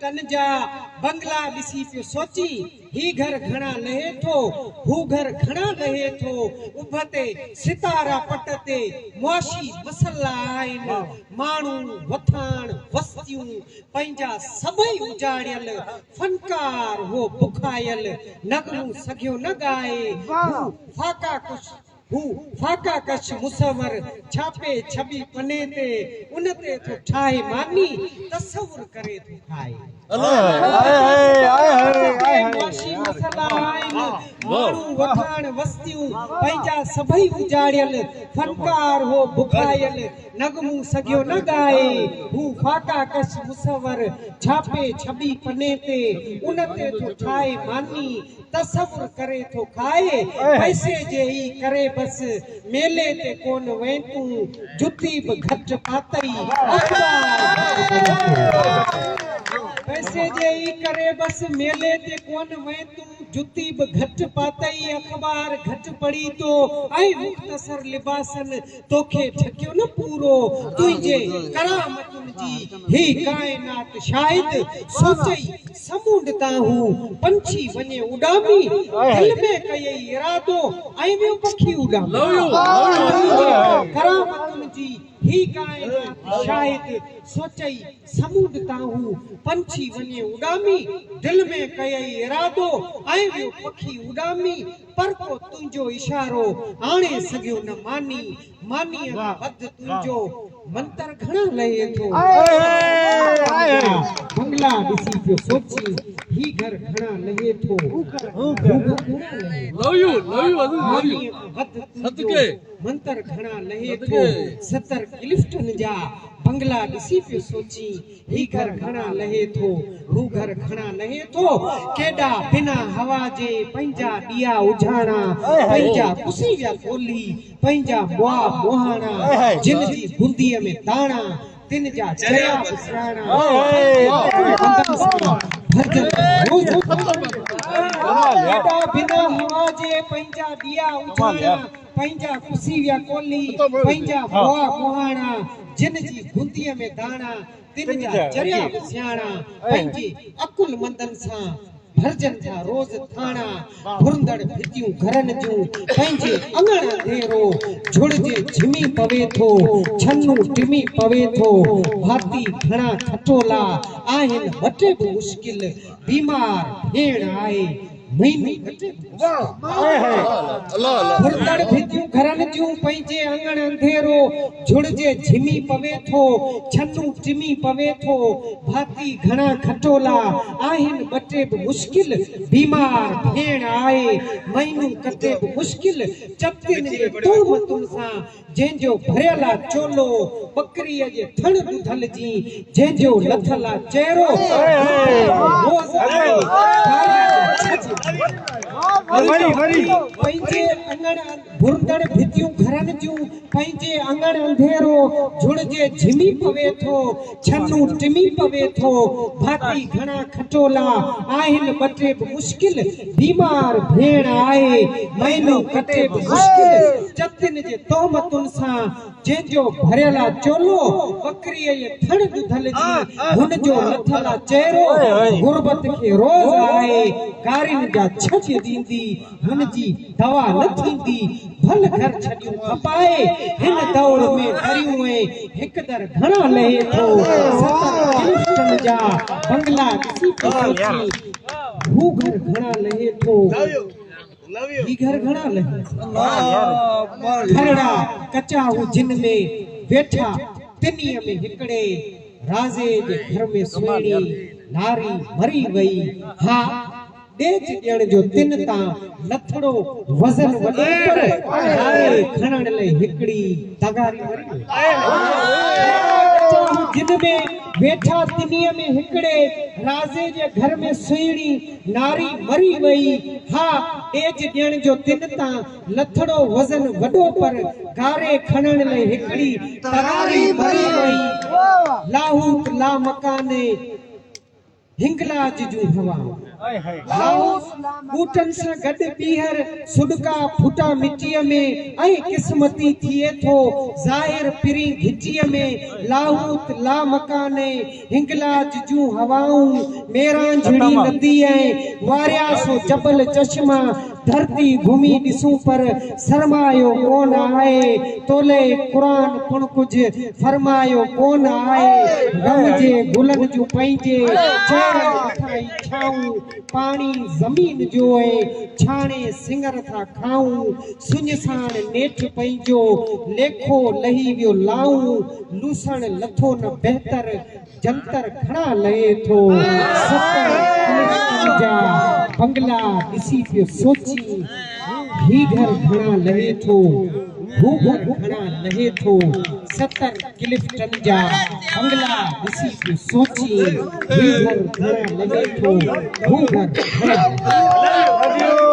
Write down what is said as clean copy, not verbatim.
तन जा बंगला दिसी पे सोची ही घर घना लहे थो हू घर घना लहे थो उभते सितारा पटते मुआशी मसला आइन मानू वथान वस्तियों पंजा सबई उजाड़ियल फनकार वो बुखायल नगमू सगियो न गाए फाका कुछ फाका कश मुसवर छापे छबी पने ते उनते तो ठाए मानी तस्वुर करे तो खाए मुआशी मसला आइन मानू वखाण वस्तियों पंजा सबई उजाड़ियल फनकार हो बुखायल नगमू सगियो न गाए हू फाका कश मुसवर छापे छबी पने ते उनते तो ठाए मानी तस्वुर करे तो खाए पैसे जे ही करे बस मेले ते कोन वेंतू जुती ब घट पातई पैसे जे ही करे बस मेले ते कोन वेंतू जुती ब घट पातई अखबार घट पड़ी तो आई मुख्तसर लिबासन तोखे ठकियो न पूरो तुझे करामतुन जी ही कायनात शायद सोचई समुंड ताहू पंछी वने उडामी दिल में कई इरादो आई में पखी उडामी करामतुन जी ही कायनात शायद सोचई समुंड ताहू पंछी वने उडामी दिल में कई इरादो आई में पखी उडामी पर को तुंजो इशारो आणे सगियो न मानी मानी वध तुंजो मंतर घणा लहे थो बंगला दिसी पियो सोची ही घर घणा लहे थो लव यू वध तुंजो मंतर घणा लहे थो 70 क्लिफ्टन जा बंगला दिसी पियो सोची ही घर घणा लहे थो हू घर घणा लहे थो केडा बिना हवा जे पंजा दिया उजाणा पंजा कुसी विया कोली पंजा मुआ मोहाणा जिन जी बुंदीअ में दाणा तिन जा चया बिसराणा बिना हवा जे पंजा दिया उजाणा पंजा कुसी विया कोली पंजा मुआ मोहाणा जिन जी बुंदीअ में दाणा तिन जा चया बिसराणा पंजी अकुल मंदन सां भरजन था रोज थाना भुरंदड़ भितियूं घरन जूं पंहिंजे अंगण अंधेरो झुड़जे झिमी पवे थो छन्नू टिमी पवे थो भाती घणा खटोला आहिन वटे बि मुश्किल बीमार भेण आए महीने घटे भुरंदड़ भितियूं घरन जूं पंहिंजे अंगण अंधेरो झुड़जे झिमी पवे थो छन्नू टिमी पवे थो भाती घणा खटोला आहिन बटे बि मुश्किल बीमार भेण आए महीनू कटे बि मुश्किल चपतिन जे तोहमतुन सां जंहिंजो भरियला चोलो बकरीअ जे थण ॿुधल जी जंहिंजो लथला चेहरो पंहिंजे अंगण भुरंदड़ भितियूं घरन जूं पंहिंजे अंगण अंधेरो झुड़जे झिमी पवे थो छन्नू टिमी पवे थो भाती घणा खटोला आहिन बटे बि मुश्किल बीमार भेण आए महीनो कटे बि मुश्किल चतिन जे तोहमतुन सां जंहिंजो भरियला चोलो बकरीअ जे थण ॿुधल जी हुन जो लथला चेहरो गुरबत खे रोज़ आए गारिन जा छज दींदी हुन जी दवा न थींदी भल घर छॾियूं खपाए हिन दौड़ में डरियूं हिक दर घणा लहे थो 70 क्लिफ्टन जा बंगला दिसी सोची हू घर घणा लहे थो ही घर घणा लहे खरड़ा कचा हू जिन में वेठा तिनीअ में हिकड़े राजे जे घर में सुहिणी नारी मरी वई हा डेज ॾियण जो तिन तां लथड़ो वज़न वॾो पर हारे खणण लाइ हिकड़ी तगारी मरी जिन में वेठा तिनीअ में हिकड़े राजे जे घर में सुहिणी नारी मरी वई हा डेज ॾियण जो तिन तां लथड़ो वज़न वॾो पर गारे खणण लाइ हिकड़ी तगारी मरी वई लाहूत ला मकाने हिंगलाज जूं हवा लाहौस बूटन सां गॾु ॿीहर सुॾका फुटा मिटीअ में ऐं क़िस्मती थिए थो ज़ाहिर पिरी घिटीअ में लाहौत ला मकाने हिंगलाज जूं हवाऊं मेरां झड़ी नदी ऐं वारिया सो जबल चश्मा धरती घुमी ॾिसूं पर सरमायो कोन आहे तोले क़ुरान पुण कुझु फरमायो कोन आहे गम जे गुलनि जूं पंहिंजे चेहरनि मथां ई छाऊं पाणी ज़मीन जो आहे छाणे सिंगर था खाऊं सुञसाण नेठ पंहिंजो लेखो लही वियो लाऊं लूसण लथो न बहितर जंतर घणा लहे थो जा बंगला ॾिसी पियो सोची ही घर घणा लहे थो हू घर घणा लहे थो 70 क्लिफ्टन जा बंगला ॾिसी पियो सोची ही घर घणा लहे थो हू घर घणा